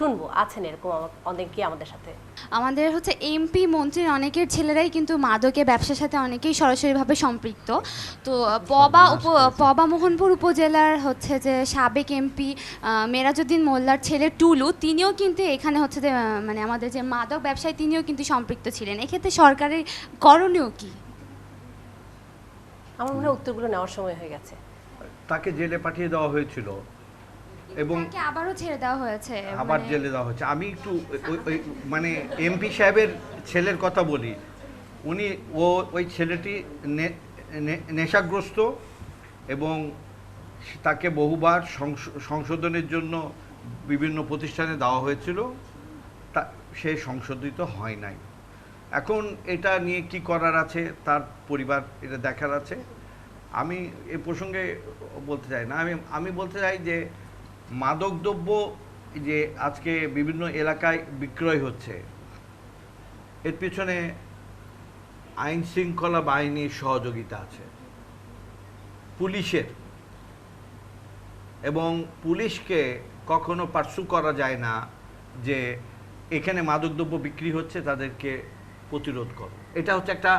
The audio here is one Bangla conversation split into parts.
শুনবো আছেন এরকম অনেকে আমাদের সাথে। আমাদের হচ্ছে এমপি মন্ত্রীর অনেকের ছেলেরাই কিন্তু মাদকের ব্যবসার সাথে অনেকেই সরাসরিভাবে সম্পৃক্ত। তো পবা মোহনপুর উপজেলার হচ্ছে যে সাবেক এমপি মেরাজউদ্দিন মোল্লার ছেলে টুলু, তিনিও কিন্তু এখানে হচ্ছে যে মানে আমাদের যে মাদক ব্যবসায় তিনিও কিন্তু সম্পৃক্ত ছিলেন। এক্ষেত্রে সরকারের করণীয় কি? আমার মনে হয় উত্তরগুলো নেওয়ার সময় হয়ে গেছে। তাকে জেলে পাঠিয়ে দেওয়া হয়েছিল এবং তাকে আবারও ছেড়ে দেওয়া হয়েছে, আবার জেলে দেওয়া হচ্ছে। আমি একটু মানে এমপি সাহেবের ছেলের কথা বলি। উনি ওই ছেলেটি নেশাগ্রস্ত এবং তাকে বহুবার সংশোধনের জন্য বিভিন্ন প্রতিষ্ঠানে দেওয়া হয়েছিল, তা সে সংশোধিত হয় নাই। এখন এটা নিয়ে কি করার আছে তার পরিবার এটা দেখার আছে। আমি এ প্রসঙ্গে বলতে চাই না, আমি বলতে চাই যে মাদকদ্রব্য যে আজকে বিভিন্ন এলাকায় বিক্রয় হচ্ছে, এর পিছনে আইন শৃঙ্খলা বাহিনীর সহযোগিতা আছে, পুলিশের। এবং পুলিশকে কখনো পার্সু করা যায় না যে এখানে মাদকদ্রব্য বিক্রি হচ্ছে, তাদেরকে প্রতিরোধ করো। এটা হচ্ছে একটা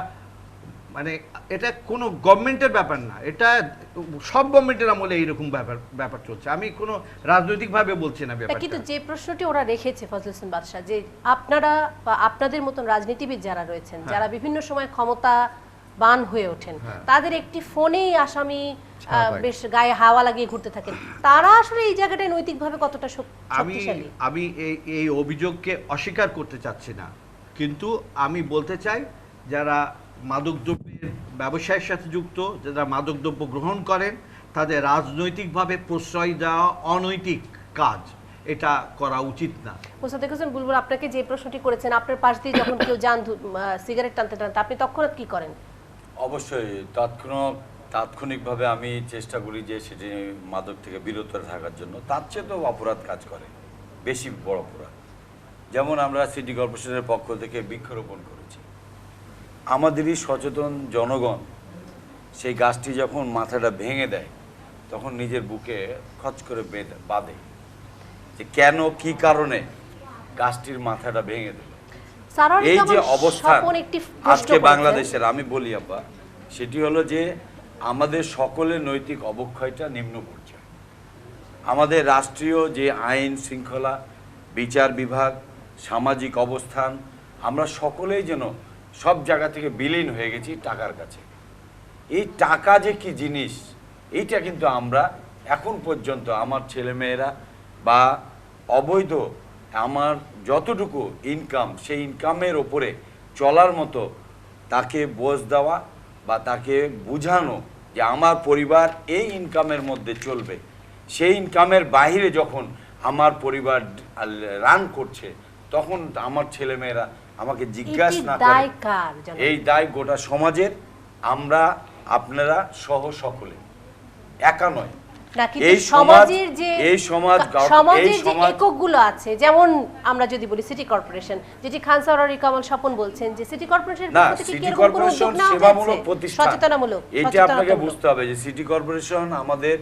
মানে এটা কোনো গভর্নমেন্টের ব্যাপার না, এটা সব গভর্নমেন্টের আমলে এইরকম ব্যাপার চলছে। আমি কোনো রাজনৈতিকভাবে বলছি না ব্যাপারটা। কিন্তু যে প্রশ্নটি ওরা রেখেছে ফজল হোসেন বাদশা, যে আপনারা বা আপনাদের মতন রাজনীতিবিদ যারা রয়েছেন, যারা বিভিন্ন সময় ক্ষমতাবান হয়ে ওঠেন, তাদের একটি ফোনেই আসামি বেশ গায়ে হাওয়া লাগিয়ে ঘুরতে থাকেন, তারা আসলে এই জায়গাটায় নৈতিকভাবে কতটা শক্তিশালী? আমি এই অভিযোগকে অস্বীকার করতে চাচ্ছি না, কিন্তু আমি বলতে চাই যারা মাদকদ্রব্যের ব্যবসায়ের সাথে যুক্ত, যারা মাদকদ্রব্য গ্রহণ করেন, তাদের রাজনৈতিকভাবে প্রশ্রয় দেওয়া অনৈতিক কাজ, এটা করা উচিত না। মোসাদ্দেক হোসেন বুলবুল, আপনাকে যে প্রশ্নটি করেছেন, আপনার পাশ দিয়ে যখন কেউ যান সিগারেট টানতে টানতে, আপনি তৎক্ষণাৎ কি করেন? অবশ্যই তাৎক্ষণিকভাবে আমি চেষ্টা করি যে সেটি মাদক থেকে বিরত থাকার জন্য। তার চেয়ে তো অপরাধ কাজ করে, বেশি বড় অপরাধ। যেমন আমরা সিটি কর্পোরেশনের পক্ষ থেকে বৃক্ষরোপণ করেছি। আমাদেরই সচেতন জনগণ সেই গাছটি যখন মাথাটা ভেঙে দেয়, তখন নিজের বুকে খচ করে বাঁধে যে কেন, কি কারণে গাছটির মাথাটা ভেঙে দিল। এই যে অবস্থান আজকে বাংলাদেশের, আমি বলি আব্বা, সেটি হলো যে আমাদের সকলের নৈতিক অবক্ষয়টা নিম্ন পর্যায়ে। আমাদের রাষ্ট্রীয় যে আইন শৃঙ্খলা, বিচার বিভাগ, সামাজিক অবস্থান, আমরা সকলেই যেন সব জায়গা থেকে বিলীন হয়ে গেছি টাকার কাছে। এই টাকা যে কি জিনিস, এইটা কিন্তু আমরা এখন পর্যন্ত আমার ছেলেমেয়েরা বা অবৈধ আমার যতটুকু ইনকাম, সেই ইনকামের ওপরে চলার মতো তাকে বোঝ দেওয়া বা তাকে বোঝানো যে আমার পরিবার এই ইনকামের মধ্যে চলবে। সেই ইনকামের বাইরে যখন আমার পরিবার রান করছে, তখন আমার ছেলেমেয়েরা আমাকে জিজ্ঞাসা না করে, এই দায় গোটা সমাজের, আমরা আপনারা সহ সকলে, একা নয়। এই সমাজের যে এককগুলো আছে, যেমন আমরা যদি বলি সিটি কর্পোরেশন, যেটি খান সরওয়ারি কামাল স্বপন বলছেন যে সিটি কর্পোরেশনের পক্ষ থেকে কি এরকম কোনো উদ্যোগ নেওয়া হয়েছে সেবামূলক প্রতিষ্ঠান, সচেতনামূলক? এটা আপনাকে বুঝতে হবে যে সিটি কর্পোরেশন আমাদের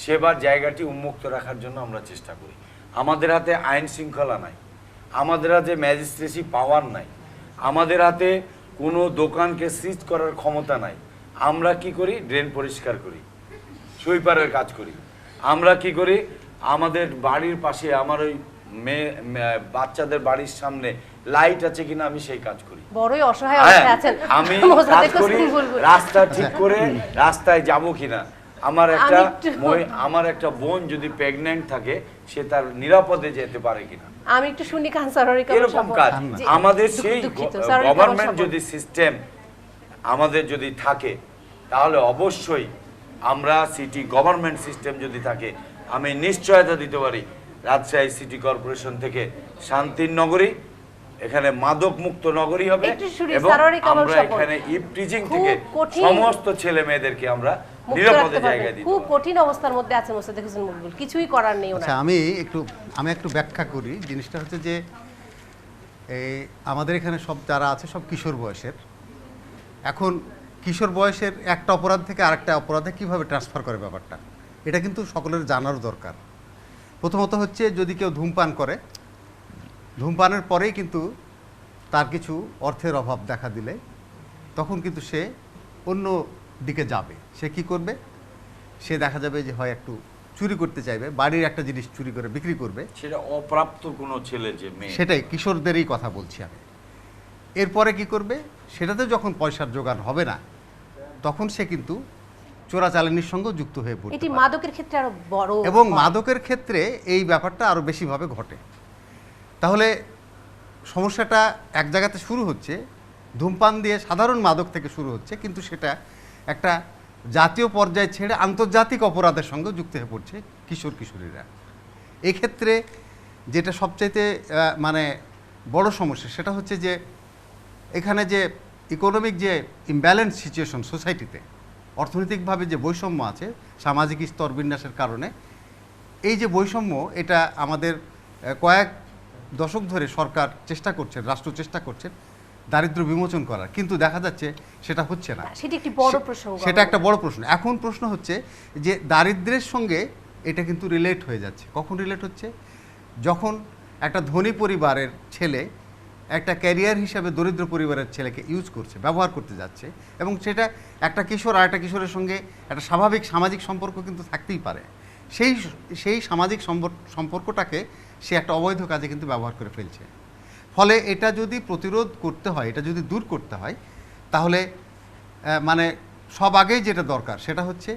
সেবার জায়গাটি উন্মুক্ত রাখার জন্য আমরা চেষ্টা করি। আমাদের হাতে আইন শৃঙ্খলা নাই, আমাদের হাতে ম্যাজিস্ট্রেসি পাওয়ার নাই, আমাদের হাতে কোনো দোকানকে সিজ করার ক্ষমতা নাই। আমরা কি করি? ড্রেন পরিষ্কার করি, সুইপারের কাজ করি। আমরা কি করি? আমাদের বাড়ির পাশে আমার ওই বাচ্চাদের বাড়ির সামনে লাইট আছে কিনা আমি সেই কাজ করি। বড়ই অসহায় অবস্থায় আছেন। আমি কাজ করি রাস্তা ঠিক করে রাস্তায় যাব কিনা। আমার একটা বোন যদি প্রেগন্যান্ট থাকে, সে তার নিরাপদে যেতে পারে কিনা। আমি একটু শুনি খান সরওয়ারি কামাল এরকম কাজ আমাদের সেই গভর্নমেন্ট যদি সিস্টেম আমাদের যদি থাকে, তাহলে অবশ্যই আমরা সিটি গভর্নমেন্ট সিস্টেম যদি থাকে, আমি নিশ্চয়তা দিতে পারি রাজশাহী সিটি কর্পোরেশন থেকে শান্তির নগরী, এখানে মাদক মুক্ত নগরী হবে। এবং আমরা এখানে ইভটিজিং থেকে সমস্ত ছেলে মেয়েদেরকে আমরা নিরাপদে জায়গায় দিতে। খুব কঠিন অবস্থার মধ্যে আছে মোসাদ্দেক হোসেন বুলবুল, কিছুই করার নেই। আচ্ছা, আমি একটু ব্যাখ্যা করি। জিনিসটা হচ্ছে যে এই আমাদের এখানে সব যারা আছে সব কিশোর বয়সের। এখন কিশোর বয়সের একটা অপরাধ থেকে আরেকটা অপরাধে কিভাবে ট্রান্সফার করে ব্যাপারটা, এটা কিন্তু সকলের জানার দরকার। প্রথমত হচ্ছে যদি কেউ ধূমপান করে, ধূমপানের পরেই কিন্তু তার কিছু অর্থের অভাব দেখা দিলে তখন কিন্তু সে অন্য দিকে যাবে। সে কি করবে? সে দেখা যাবে যে হয় একটু চুরি করতে চাইবে, বাড়ির একটা জিনিস চুরি করে বিক্রি করবে। সেটা অপ্রাপ্ত কোনো ছেলে যে মেয়ে, সেটাই কিশোরদেরই কথা বলছি আমি। এরপরে কি করবে? সেটাতে যখন পয়সার জোগান হবে না তখন সে কিন্তু চোরাচালানির সঙ্গে যুক্ত হয়ে পড়ে। এটি মাদকের ক্ষেত্রে আরো বড়, এবং মাদকের ক্ষেত্রে এই ব্যাপারটা আরো বেশিভাবে ঘটে। তাহলে সমস্যাটা এক জায়গাতে শুরু হচ্ছে, ধূমপান দিয়ে সাধারণ মাদক থেকে শুরু হচ্ছে, কিন্তু সেটা একটা জাতীয় পর্যায়ে ছেড়ে আন্তর্জাতিক অপরাধের সঙ্গে যুক্ত হয়ে পড়ছে কিশোর কিশোরীরা। এক্ষেত্রে যেটা সবচাইতে মানে বড় সমস্যা সেটা হচ্ছে যে এখানে যে ইকোনমিক যে ইমব্যালেন্স সিচুয়েশন সোসাইটিতে, অর্থনৈতিকভাবে যে বৈষম্য আছে সামাজিক স্তর বিন্যাসের কারণে, এই যে বৈষম্য এটা আমাদের কয়েক দশক ধরে সরকার চেষ্টা করছেন, রাষ্ট্র চেষ্টা করছেন দারিদ্র্য বিমোচন করার, কিন্তু দেখা যাচ্ছে সেটা হচ্ছে না। সেটা একটি বড় প্রসঙ্গ, সেটা একটা বড় প্রশ্ন। এখন প্রশ্ন হচ্ছে যে দারিদ্র্যের সঙ্গে এটা কিন্তু রিলেট হয়ে যাচ্ছে। কখন রিলেট হচ্ছে? যখন একটা ধনী পরিবারের ছেলে একটা ক্যারিয়ার হিসাবে দরিদ্র পরিবারের ছেলেকে ইউজ করছে, ব্যবহার করতে যাচ্ছে, এবং সেটা একটা কিশোর আর একটা কিশোরের সঙ্গে একটা স্বাভাবিক সামাজিক সম্পর্ক কিন্তু থাকতেই পারে। সেই সামাজিক সম্পর্কটাকে সে একটা অবৈধ কাজে কিন্তু ব্যবহার করে ফেলছে। ফলে এটা যদি প্রতিরোধ করতে হয়, এটা যদি দূর করতে হয়, তাহলে মানে সব আগেই যেটা দরকার সেটা হচ্ছে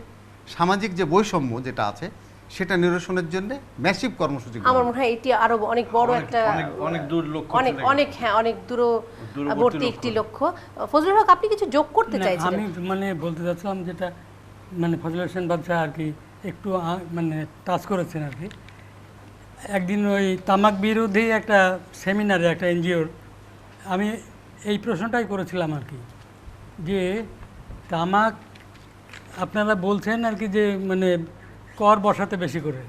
সামাজিক যে বৈষম্য যেটা আছে সেটা নিরসনের জন্য ম্যাসিভ কর্মসূচি। আমার মনে হয় এটি আরো অনেক বড় একটা অনেক দূর লক্ষ্য, অনেক দূরবর্তী একটি লক্ষ্য। ফজলুল হক, আপনি কিছু যোগ করতে চাইছেন? আমি মানে বলতে চাচ্ছিলাম যেটা মানে ফজলুল হোসেন বাদশা আর কি একটু মানে টাচ করেছেন আর কি। একদিন ওই তামাক বিরোধী একটা সেমিনারে একটা এনজিওর আমি এই প্রশ্নটাই করেছিলাম আর কি, যে তামাক আপনারা বলছেন আর কি যে মানে কর বসাতে বেশি করে,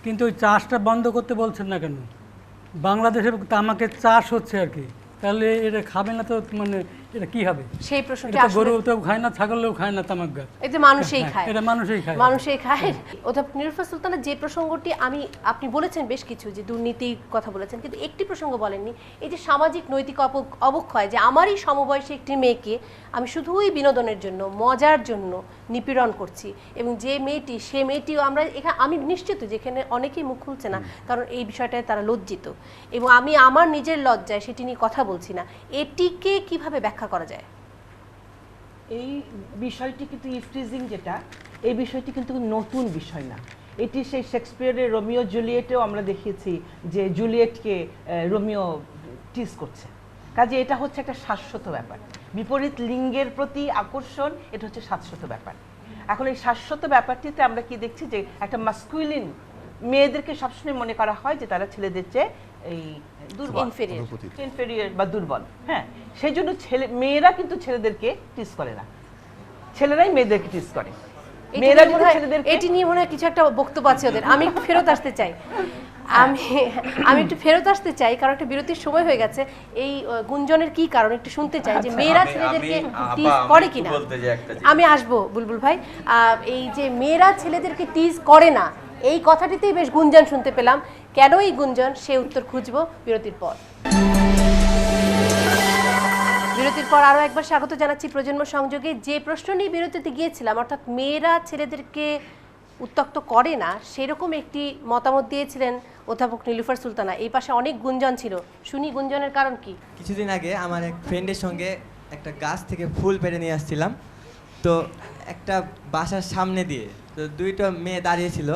কিন্তু ওই চাষটা বন্ধ করতে বলছেন না কেন? বাংলাদেশে তামাকের চাষ হচ্ছে আর কি, তাহলে এটা খাবে না তো মানে এটা কি হবে? সেই প্রশ্নটি এটা আসলে গরু তো খায় না, ছাগলেও খায় না তামাক গাছ, এই যে মানুষই খায়, এটা মানুষই খায়। মানুষই খায়। অধ্যাপক নীলুফার সুলতানা, যে প্রসঙ্গটি আপনি বলেছেন বেশ কিছু, যে দুর্নীতির কথা বলেছেন, কিন্তু একটি প্রসঙ্গ বলেননি, এই যে সামাজিক নৈতিক অবক্ষয়, যে আমারই সমবয়সী একটি মেয়েকে আমি শুধুই বিনোদনের জন্য, মজার জন্য নিপীড়ন করছি, এবং যে মেয়েটি, সে মেয়েটিও আমরা এখানে, আমি নিশ্চিত যেখানে অনেকেই মুখ খুলছে না কারণ এই বিষয়টায় তারা লজ্জিত, এবং আমি আমার নিজের লজ্জায় সেটি নিয়ে কথা বলছি না, এটিকে কিভাবে ব্যাখ্যা করা যায়? এই বিষয়টি কিন্তু ইফটিজিং যেটা, এই বিষয়টি কিন্তু নতুন বিষয় না। এটি সেই শেক্সপিয়ারের রোমিও জুলিয়েটেও আমরা দেখিয়েছি যে জুলিয়েটকে রোমিও টিজ করছে। কাজে এটা হচ্ছে একটা শাশ্বত ব্যাপার, বিপরীত লিঙ্গের প্রতি আকর্ষণ, এটা হচ্ছে শাশ্বত ব্যাপার। এখন এই শাশ্বত ব্যাপারটিতে আমরা কি দেখছি, যে একটা মাস্কুলিন মেয়েদেরকে সবসময় মনে করা হয় যে তারা ছেলেদের চেয়ে এই দুর্বল, ইনফেরিয়র বা দুর্বল। হ্যাঁ, সেই জন্য মেয়েরা কিন্তু ছেলেদেরকে টিজ করে না, ছেলেরাই মেয়েদেরকে টিজ করে। মেয়েরা এটি নিয়ে মনে হয় কিছু একটা বক্তব্য আছে ওদের। আমি একটু ফেরত আসতে চাই, আমি একটু ফেরত আসতে চাই, কারণ একটা বিরতির সময় হয়ে গেছে। এই গুঞ্জনের কি কারণ একটু শুনতে চাই, যে মেয়েরা ছেলেদেরকে টিজ করে কিনা। আমি আসবো বুলবুল ভাই। এই যে মেয়েরা ছেলেদেরকে টিজ করে না, এই কথাটিতেই বেশ গুঞ্জন শুনতে পেলাম। কেন এই গুঞ্জন, সে উত্তর খুঁজবো বিরতির পর। বিরতির পর আরও একবার স্বাগত জানাচ্ছি প্রজন্ম সংযোগে। যে প্রশ্ন নিয়ে বিরতিতে গিয়েছিলাম, অর্থাৎ মেয়েরা ছেলেদেরকে উত্ত্যক্ত করে না, সেরকম একটি মতামত দিয়েছিলেন অধ্যাপক নীলুফার সুলতানা। এই পাশে অনেক গুঞ্জন ছিল, শুনি গুঞ্জনের কারণ কি। কিছুদিন আগে আমার এক ফ্রেন্ডের সঙ্গে একটা গাছ থেকে ফুল পেড়ে নিয়ে আসছিলাম, তো একটা বাসার সামনে দিয়ে তো দুইটা মেয়ে দাঁড়িয়েছিল,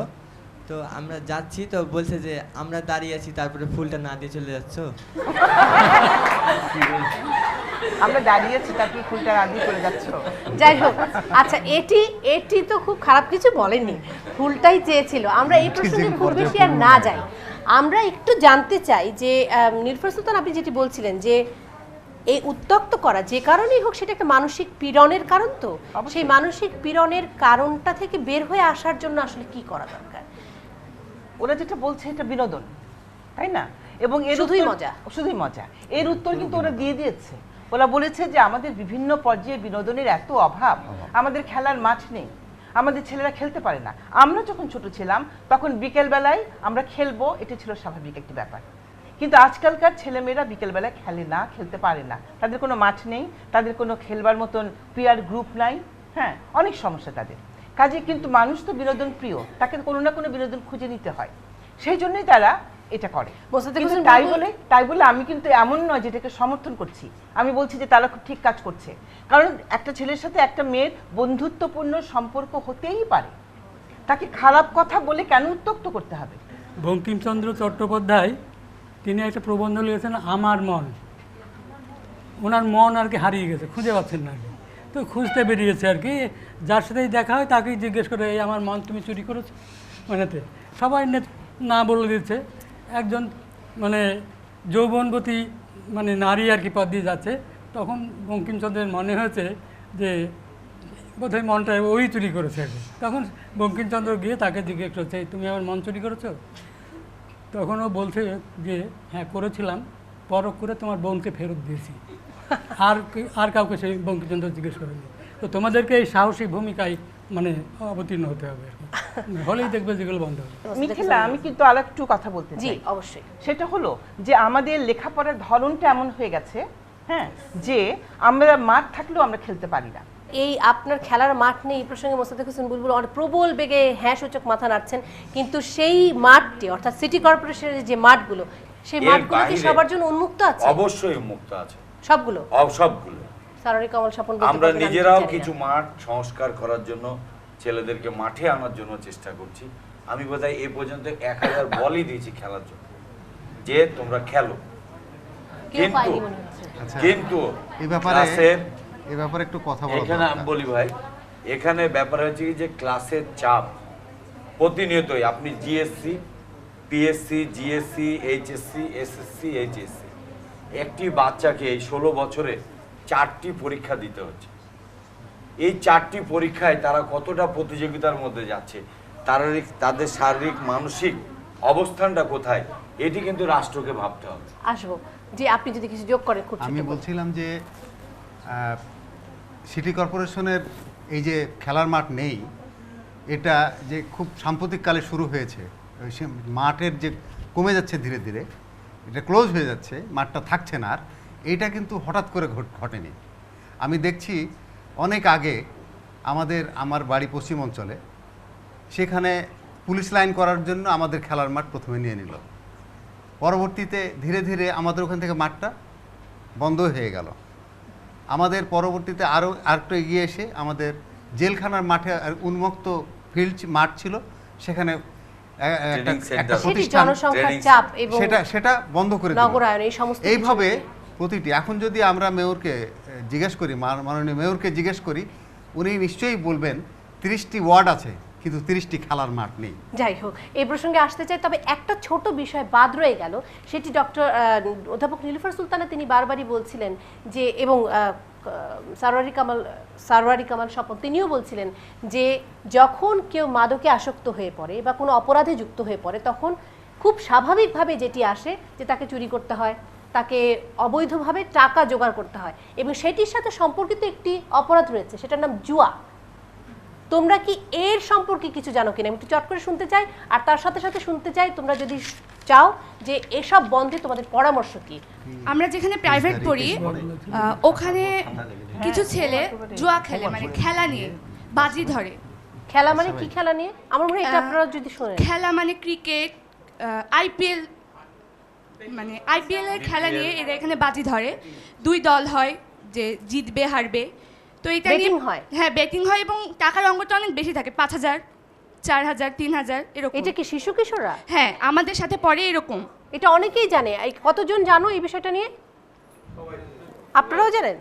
তো আমরা যাচ্ছি, তো বলছে যে আমরা দাঁড়িয়ে আছি, তারপরে ফুলটা না দিয়ে চলে যাচ্ছ। আমরা দাঁড়িয়ে আছি, তারপরে ফুলটা না দিয়ে চলে যাচ্ছ। যাই হোক, আচ্ছা, এটি তো খুব খারাপ কিছু বলেনি, ফুলটাই চেয়েছিল। আমরা এই প্রসঙ্গে খুব বেশি আর না যাই, আমরা একটু জানতে চাই যে নীলুফার সুলতান, আপনি যেটি বলছিলেন যে এই উত্ত্যক্ত করা যে কারণেই হোক, সেটা একটা মানসিক পীড়নের কারণ, তো সেই মানসিক পীড়নের কারণটা থেকে বের হয়ে আসার জন্য আসলে কি করা দরকার? ওরা যেটা বলছে এটা বিনোদন, তাই না? এবং শুধুই মজা, এর উত্তর কিন্তু ওরা দিয়ে দিয়েছে। ওরা বলেছে যে আমাদের বিভিন্ন পর্যায়ে বিনোদনের এত অভাব, আমাদের খেলার মাঠ নেই, আমাদের ছেলেরা খেলতে পারে না। আমরা যখন ছোট ছিলাম তখন বিকেল বেলায় আমরা খেলবো, এটা ছিল স্বাভাবিক একটি ব্যাপার। কিন্তু আজকালকার ছেলেমেয়েরা বিকেলবেলা খেলে না, খেলতে পারে না, তাদের কোনো মাঠ নেই, তাদের কোনো খেলবার মতন পিয়ার গ্রুপ নাই, হ্যাঁ অনেক সমস্যা তাদের। কাজে কিন্তু মানুষ তো বিনোদন প্রিয়, তাকে কোনো না কোনো বিনোদন খুঁজে নিতে হয়, সেই জন্যই তারা এটা করে। কিন্তু তাই বলে আমি কিন্তু এমন নয় যেটাকে সমর্থন করছি, আমি বলছি যে তারা খুব ঠিক কাজ করছে। কারণ একটা ছেলের সাথে একটা মেয়ের বন্ধুত্বপূর্ণ সম্পর্ক হতেই পারে, তাকে খারাপ কথা বলে কেন উত্ত্যক্ত করতে হবে? বঙ্কিমচন্দ্র চট্টোপাধ্যায় তিনি একটা প্রবন্ধ লিখেছেন আমার মন, ওনার মন আর কি হারিয়ে গেছে, খুঁজে পাচ্ছেন না আর কি, তো খুঁজতে বেরিয়েছে আর কি, যার সাথেই দেখা হয় তাকেই জিজ্ঞেস করে এই আমার মন তুমি চুরি করেছো, মানেতে সবাই না বলে দিচ্ছে। একজন মানে যৌবনবতী মানে নারী আর কি পথ দিয়ে যাচ্ছে, তখন বঙ্কিমচন্দ্রের মনে হয়েছে যে বোধহয় মনটা ওই চুরি করেছে আর কি। তখন বঙ্কিমচন্দ্র গিয়ে তাকে জিজ্ঞেস করছে তুমি আমার মন চুরি করেছো? তখন ও বলছে যে হ্যাঁ করেছিলাম, পরখ করে তোমার বোনকে ফেরত দিয়েছি। আর কাউকে সেই বঙ্কিমচন্দ্র জিজ্ঞেস করেনি। তো তোমাদেরকে এই সাহসী ভূমিকায় মানে অবতীর্ণ হতে হবে আর কি, হলেই দেখবে যেগুলো বন্ধ হবে। মিথিলা, আমি কিন্তু আর একটু কথা বলতে চাই। অবশ্যই। সেটা হলো যে আমাদের লেখাপড়ার ধরনটা এমন হয়ে গেছে, হ্যাঁ, যে আমরা মাঠ থাকলেও আমরা খেলতে পারি না। এই আপনার খেলার মাঠ নেই, এই প্রসঙ্গে মোস্তাফিজ হোসেন বুলবুল অনেক প্রবল বেগে হ্যাঁ সূচক মাথা নাড়ছেন, কিন্তু সেই মাঠটি অর্থাৎ সিটি কর্পোরেশনের যে মাঠগুলো, সেই মাঠগুলো কি সবার জন্য উন্মুক্ত আছে? অবশ্যই উন্মুক্ত আছে, সবগুলো সবগুলো। সারোয়ারি কামাল স্বপন, আমরা নিজেরাও কিছু মাঠ সংস্কার করার জন্য ছেলেদেরকে মাঠে আনার জন্য চেষ্টা করছি। আমি বোধহয় এ পর্যন্ত 1000 বলই দিয়েছি খেলার জন্য, যে তোমরা খেলো। কিন্তু এই ব্যাপারে একটু কথা বলা এখানে আমি বলি ভাই, এখানে ব্যাপার হচ্ছে কি যে ক্লাসের চাপ প্রতিনিয়তই, আপনি GSC, PSC, GSC, HSC, SSC, HSC, একটি বাচ্চাকে এই 16 বছরে 4টি পরীক্ষা দিতে হচ্ছে। এই 4টি পরীক্ষায় তারা কতটা প্রতিযোগিতার মধ্যে যাচ্ছে, তাদের শারীরিক মানসিক অবস্থানটা কোথায়, এটি কিন্তু রাষ্ট্রকে ভাবতে হবে। আসবো যে আপনি যদি কিছু যোগ করেন। আমি বলছিলাম যে সিটি কর্পোরেশনের এই যে খেলার মাঠ নেই, এটা যে খুব সাম্প্রতিককালে শুরু হয়েছে, মাঠের যে কমে যাচ্ছে ধীরে ধীরে, এটা ক্লোজ হয়ে যাচ্ছে, মাঠটা থাকছে না আর, এইটা কিন্তু হঠাৎ করে ঘটেনি। আমি দেখছি অনেক আগে আমার বাড়ি পশ্চিম অঞ্চলে, সেখানে পুলিশ লাইন করার জন্য আমাদের খেলার মাঠ প্রথমে নিয়ে নিল, পরবর্তীতে ধীরে ধীরে আমাদের ওখান থেকে মাঠটা বন্ধ হয়ে গেল। আমাদের পরবর্তীতে আরেকটু এগিয়ে এসে আমাদের জেলখানার মাঠে উন্মুক্ত ফিল্ড মাঠ ছিল, সেখানে একটা প্রতিষ্ঠান, সেটা বন্ধ করে দিল। এইভাবে প্রতিটি, এখন যদি আমরা মেয়রকে জিজ্ঞেস করি, মাননীয় মেয়রকে জিজ্ঞেস করি, উনি নিশ্চয়ই বলবেন 30টি ওয়ার্ড আছে কিন্তু 30টি খেলার মাঠ নেই। যাই হোক, এই প্রসঙ্গে আসতে চাই, তবে একটা ছোট বিষয় বাদ রয়ে গেল, সেটি অধ্যাপক নীলুফার সুলতানা তিনি বারবারই বলছিলেন যে, এবং সারোয়ারি কামাল স্বপন তিনিও বলছিলেন যে যখন কেউ মাদকে আসক্ত হয়ে পড়ে বা কোনো অপরাধে যুক্ত হয়ে পড়ে, তখন খুব স্বাভাবিকভাবে যেটি আসে যে তাকে চুরি করতে হয়, তাকে অবৈধভাবে টাকা জোগাড় করতে হয়, এবং সেটির সাথে সম্পর্কিত একটি অপরাধ রয়েছে, সেটার নাম জুয়া। তোমরা কি এর সম্পর্কে কিছু জানো কিনা আমি একটু চট করে শুনতে চাই, আর তার সাথে সাথে শুনতে চাই তোমরা যদি চাও যে এসব বন্ধে তোমাদের পরামর্শ কি। আমরা যেখানে প্রাইভেট পড়ি ওখানে কিছু ছেলে জুয়া খেলে, মানে খেলা নিয়ে বাজি ধরে। খেলা মানে কি খেলা নিয়ে? আমার মনে হয় এটা আপনারা যদি শুনেন। খেলা মানে ক্রিকেট, আইপিএল, মানে আইপিএল এর খেলা নিয়ে এরা এখানে বাজি ধরে, 2 দল হয় যে জিতবে হারবে, তো এটা নিয়ে হয়। হ্যাঁ, বেটিং হয় এবং টাকার অঙ্কটা অনেক বেশি থাকে, 5000, 4000, 3000 এরকম। এটা কি শিশু কিশোররা? হ্যাঁ, আমাদের সাথে পড়ে এরকম। এটা অনেকেই জানে। কতজন জানো এই বিষয়টা নিয়ে? আপনারাও জানেন?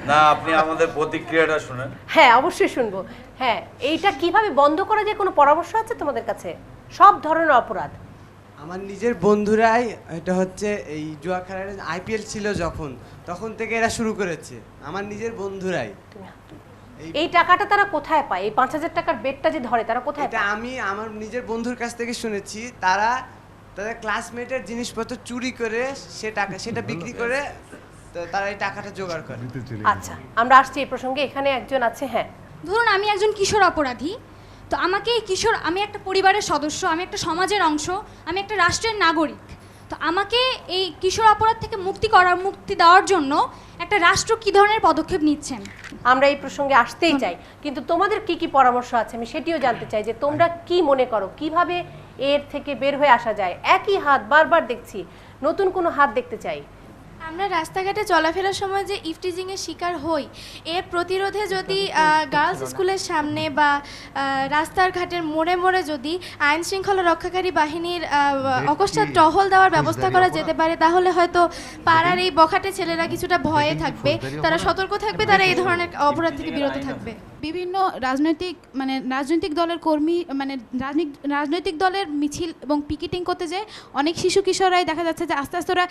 না, আপনি আমাদের প্রতিক্রিয়াটা শুনেন। হ্যাঁ, অবশ্যই শুনবো। হ্যাঁ, এইটা কিভাবে বন্ধ করা যায়, কোনো পরামর্শ আছে তোমাদের কাছে? সব ধরনের অপরাধ। আমার নিজের বন্ধুরাই, এটা হচ্ছে এই জুয়া খেলার আইপিএল ছিল তখন থেকে এরা শুরু করেছে, আমার নিজের বন্ধুরাই। এই টাকাটা তারা কোথায় পায়? এই 5000 টাকার বেটটা যে ধরে তারা কোথায় পায়? এটা আমি আমার নিজের বন্ধুর কাছ থেকে শুনেছি, তাদের ক্লাসমেটের জিনিসপত্র চুরি করে সেটা বিক্রি করে তারা এই টাকাটা জোগাড় করে। আচ্ছা, আমরা আসছি এই প্রসঙ্গে। এখানে একজন আছে। হ্যাঁ, ধরুন আমি একজন কিশোর অপরাধী, তো আমাকে এই কিশোর, আমি একটা পরিবারের সদস্য, আমি একটা সমাজের অংশ, আমি একটা রাষ্ট্রের নাগরিক। তো আমাকে এই কিশোর অপরাধ থেকে মুক্তি দেওয়ার জন্য একটা রাষ্ট্র কী ধরনের পদক্ষেপ নিচ্ছেন? আমরা এই প্রসঙ্গে আসতেই চাই, কিন্তু তোমাদের কি কি পরামর্শ আছে আমি সেটিও জানতে চাই, যে তোমরা কি মনে করো কিভাবে এর থেকে বের হয়ে আসা যায়? একই হাত বারবার দেখছি, নতুন কোনো হাত দেখতে চাই। আমরা রাস্তাঘাটে চলাফেরার সময় যে ইফটিজিংয়ের শিকার হই, এর প্রতিরোধে যদি গার্লস স্কুলের সামনে বা রাস্তার ঘাটের মোড়ে মোড়ে যদি আইন শৃঙ্খলা রক্ষাকারী বাহিনীর অকস্মাৎ টহল দেওয়ার ব্যবস্থা করা যেতে পারে, তাহলে হয়তো পাড়ার এই বখাটে ছেলেরা কিছুটা ভয়ে থাকবে, তারা সতর্ক থাকবে, তারা এই ধরনের অপরাধ থেকে বিরত থাকবে। বিভিন্ন রাজনৈতিক দলের কর্মী, মানে রাজনৈতিক দলের মিছিল এবং পিকেটিং করতে যায় অনেক শিশু কিশোররাই দেখা যাচ্ছে যে আস্তে আস্তে ওরা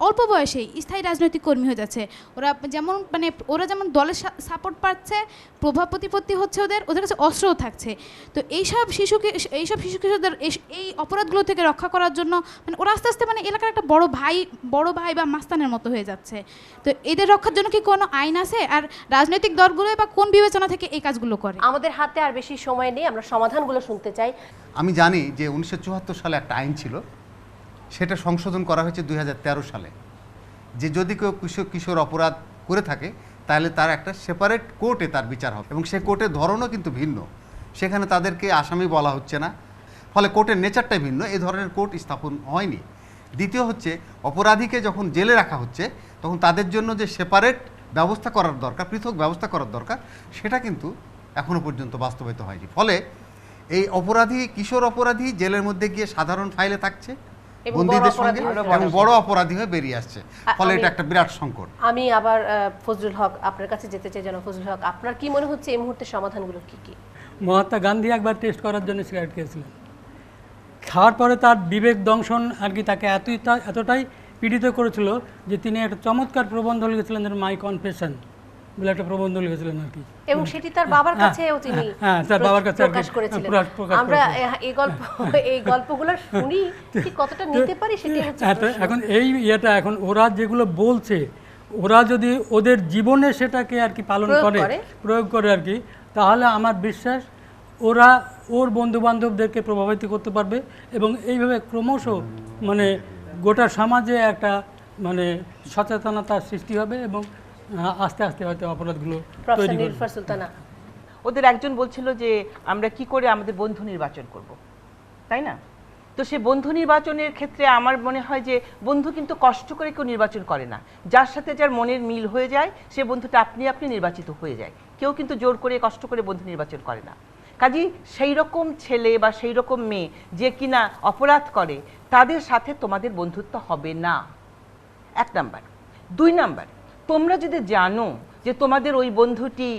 অল্প বয়সেই স্থায়ী রাজনৈতিক কর্মী হয়ে যাচ্ছে। ওরা যেমন দলের সাপোর্ট পাচ্ছে, প্রভাব প্রতিপত্তি হচ্ছে, ওদের কাছে অস্ত্রও থাকছে। তো এইসব শিশু কিশোরদের এই অপরাধগুলো থেকে রক্ষা করার জন্য ওরা আস্তে আস্তে এলাকার একটা বড় ভাই বা মাস্তানের মতো হয়ে যাচ্ছে। তো এদের রক্ষার জন্য কি কোনো আইন আছে? আর রাজনৈতিক দলগুলো বা কোন বিবেচনা থেকে এই কাজগুলো করে? আমাদের হাতে আর বেশি সময় নেই, আমরা সমাধানগুলো শুনতে চাই। আমি জানি যে 1974 সালে একটা আইন ছিল, সেটা সংশোধন করা হয়েছে 2013 সালে, যে যদি কেউ কিশোর অপরাধ করে থাকে তাহলে তার একটা সেপারেট কোর্টে তার বিচার হবে, এবং সে কোর্টের ধরনও কিন্তু ভিন্ন। সেখানে তাদেরকে আসামি বলা হচ্ছে না, ফলে কোর্টের নেচারটাই ভিন্ন। এই ধরনের কোর্ট স্থাপন হয়নি। দ্বিতীয় হচ্ছে, অপরাধীকে যখন জেলে রাখা হচ্ছে তখন তাদের জন্য যে সেপারেট ব্যবস্থা করার দরকার, পৃথক ব্যবস্থা করার দরকার, সেটা কিন্তু এখনও পর্যন্ত বাস্তবায়িত হয়নি। ফলে এই কিশোর অপরাধী জেলের মধ্যে গিয়ে সাধারণ ফাইলে থাকছে বন্দীদের সঙ্গে, এবং বড় অপরাধী হয়ে বেরিয়ে আসছে। ফলে এটা একটা বিরাট সংকট। আমি আবার ফজলুল হক আপনার কাছে যেতে চাই। যেন ফজলুল হক, আপনার কি মনে হচ্ছে এই মুহূর্তে সমাধানগুলো কি কি? মহাত্মা গান্ধী একবার টেস্ট করার জন্য সিগারেট খেয়েছিলেন, খাওয়ার পরে তার বিবেক দংশন আর কি তাকে এতটাই পীড়িত করেছিল যে তিনি একটা চমৎকার প্রবন্ধ লিখেছিলেন, মাই কনফেশন বলে একটা প্রবন্ধ লিখেছিলেন আর কি, এবং সেটি তার বাবার কাছেও তিনি তার বাবার কাছে প্রকাশ করেছিলেন। আমরা এই গল্পগুলো শুনি, ঠিক কতটা নিতে পারি সেটাই হচ্ছে প্রশ্ন। এখন এখন ওরা যেগুলো বলছে, ওরা যদি ওদের জীবনে সেটাকে আর কি পালন করে, প্রয়োগ করে আর কি, তাহলে আমার বিশ্বাস ওর বন্ধু বান্ধবদেরকে প্রভাবিত করতে পারবে, এবং এইভাবে ক্রমশ গোটা সমাজে একটা সচেতনতার সৃষ্টি হবে, এবং আস্তে আস্তে হয়তো অপরাধগুলো তৈরি হবে। ওদের একজন বলছিল যে আমরা কি করে আমাদের বন্ধু নির্বাচন করব, তাই না? তো সে বন্ধু নির্বাচনের ক্ষেত্রে আমার মনে হয় যে বন্ধু কিন্তু কষ্ট করে কেউ নির্বাচন করে না, যার সাথে যার মনের মিল হয়ে যায় সে বন্ধুটা আপনি নির্বাচিত হয়ে যায়। কেউ কিন্তু জোর করে কষ্ট করে বন্ধু নির্বাচন করে না। কাজেই সেই রকম ছেলে বা সেই রকম মেয়ে যে কিনা অপরাধ করে, তাদের সাথে তোমাদের বন্ধুত্ব হবে না, 1 নাম্বার। 2 নাম্বার, তোমরা যদি জানো যে তোমাদের ওই বন্ধুটি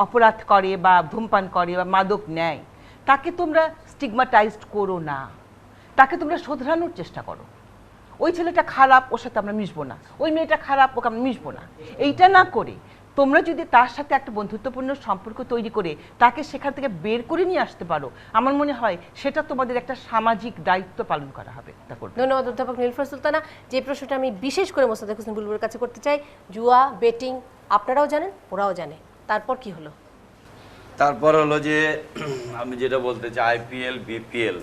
অপরাধ করে বা ধূমপান করে বা মাদক নেয়, তাকে তোমরা স্টিগমাটাইজড করো না, তাকে তোমরা শোধরানোর চেষ্টা করো। ওই ছেলেটা খারাপ, ওর সাথে আমরা মিশবো না, ওই মেয়েটা খারাপ, ওকে আমরা মিশবো না। এইটা না করে তোমরা যদি তার সাথে একটা বন্ধুত্বপূর্ণ সম্পর্ক তৈরি করে তাকে সেখান থেকে বের করে নিয়ে আসতে পারো, আমার মনে হয় সেটা তোমাদের একটা সামাজিক দায়িত্ব পালন করা হবে। ধন্যবাদ অধ্যাপক নীলুফার সুলতানা। যে প্রশ্নটা আমি বিশেষ করে মোসাদ্দেক হোসেন বুলবুলের কাছে করতে চাই, জুয়া, বেটিং আপনারাও জানেন, ওরাও জানে, তারপর কি হলো? তারপর হলো যে আমি যেটা বলতে চাই, IPL, BPL,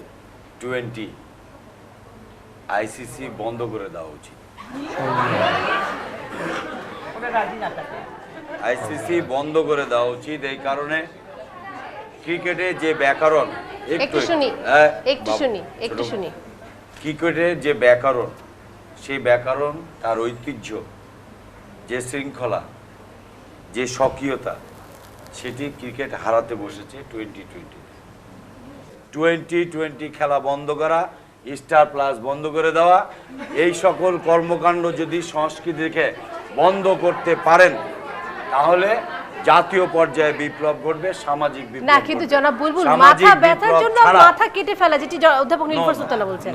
T20 ICC বন্ধ করে দেওয়া উচিত। ICC বন্ধ করে দেওয়া উচিত এই কারণে, ক্রিকেটে যে ব্যাকরণ, ক্রিকেটের যে ব্যাকরণ, সেই ব্যাকরণ, তার ঐতিহ্য, যে শৃঙ্খলা, যে স্বকীয়তা, সেটি ক্রিকেট হারাতে বসেছে 2020 খেলা বন্ধ করা, স্টার প্লাস বন্ধ করে দেওয়া, এই সকল কর্মকাণ্ড যদি সংস্কৃতিকে বন্ধ করতে পারেন তাহলে জাতীয় পর্যায়ে বিপ্লব ঘটবে, সামাজিক বিপ্লব না। কিন্তু জনাব বুলবুল, মাথা ব্যথার জন্য মাথা কেটে ফেলা, যেটি অধ্যাপক নীলুফার সুলতানা বলছেন,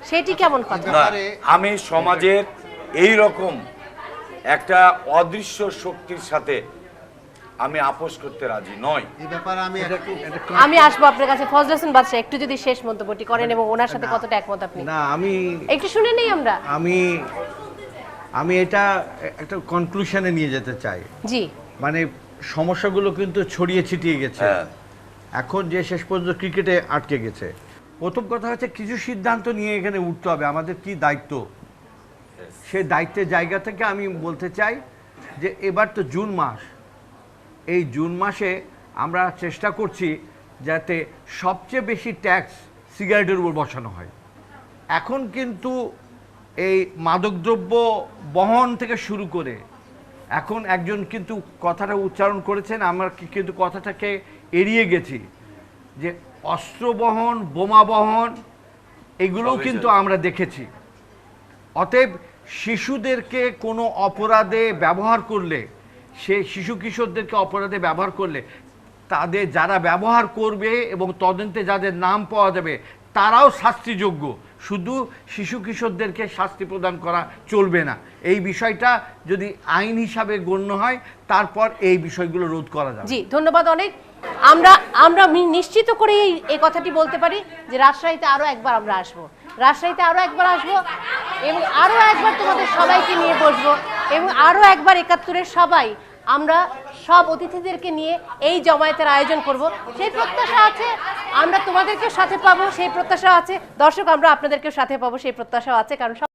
সেটি কেমন কথা? আমি সমাজের এই রকম একটা অদৃশ্য শক্তির সাথে আমি আপোষ করতে রাজি নই। এই ব্যাপারে আমি আসবো আপনার কাছে। ফজল হোসেন বাদশা, একটু যদি শেষ মন্তব্যটি করেন এবং ওনার সাথে কতটা একমত আপনি? না, আমি একটু শুনে নেই আমরা। আমি এটা একটা কনক্লুশনে নিয়ে যেতে চাই। জি, সমস্যাগুলো কিন্তু ছড়িয়ে ছিটিয়ে গেছে। এখন যে শেষ পর্যন্ত ক্রিকেটে আটকে গেছে। প্রথম কথা হচ্ছে কিছু সিদ্ধান্ত নিয়ে এখানে উঠতে হবে, আমাদের কি দায়িত্ব, সেই দায়িত্বের জায়গা থেকে আমি বলতে চাই যে এবার তো জুন মাস, এই জুন মাসে আমরা চেষ্টা করছি যাতে সবচেয়ে বেশি ট্যাক্স সিগারেটের উপর বসানো হয়। এখন কিন্তু এই মাদকদ্রব্য বহন থেকে শুরু করে, এখন একজন কিন্তু কথাটা উচ্চারণ করেছেন, আমরা কিন্তু কথাটাকে এড়িয়ে গেছি, যে অস্ত্র বহন, বোমা বহন, এগুলোও কিন্তু আমরা দেখেছি। অতএব শিশুদেরকে কোনো অপরাধে ব্যবহার করলে, সে শিশু কিশোরদেরকে অপরাধে ব্যবহার করলে, তাদের যারা ব্যবহার করবে এবং তদন্তে যাদের নাম পাওয়া যাবে তারাও শাস্তিযোগ্য, শুধু শিশু কিশোরদেরকে শাস্তি প্রদান করা চলবে না। এই বিষয়টা যদি আইন হিসাবে গণ্য হয় তারপর এই বিষয়গুলো রোধ করা যাবে। জি, ধন্যবাদ অনেক। আমরা নিশ্চিত করে এই কথাটি বলতে পারি যে রাজশাহীতে আরো একবার আমরা আসবো, রাজশাহীতে আরো একবার আসবো এবং আরো একবার তোমাদের সবাইকে নিয়ে বসবো এবং আরো একবার ৭১-এর সবাই আমরা সব অতিথিদেরকে নিয়ে এই জমায়েতের আয়োজন করব, সেই প্রত্যাশা আছে। আমরা তোমাদেরকে সাথে পাবো সেই প্রত্যাশা আছে, দর্শক আমরা আপনাদেরকে সাথে পাবো সেই প্রত্যাশা আছে, কারণ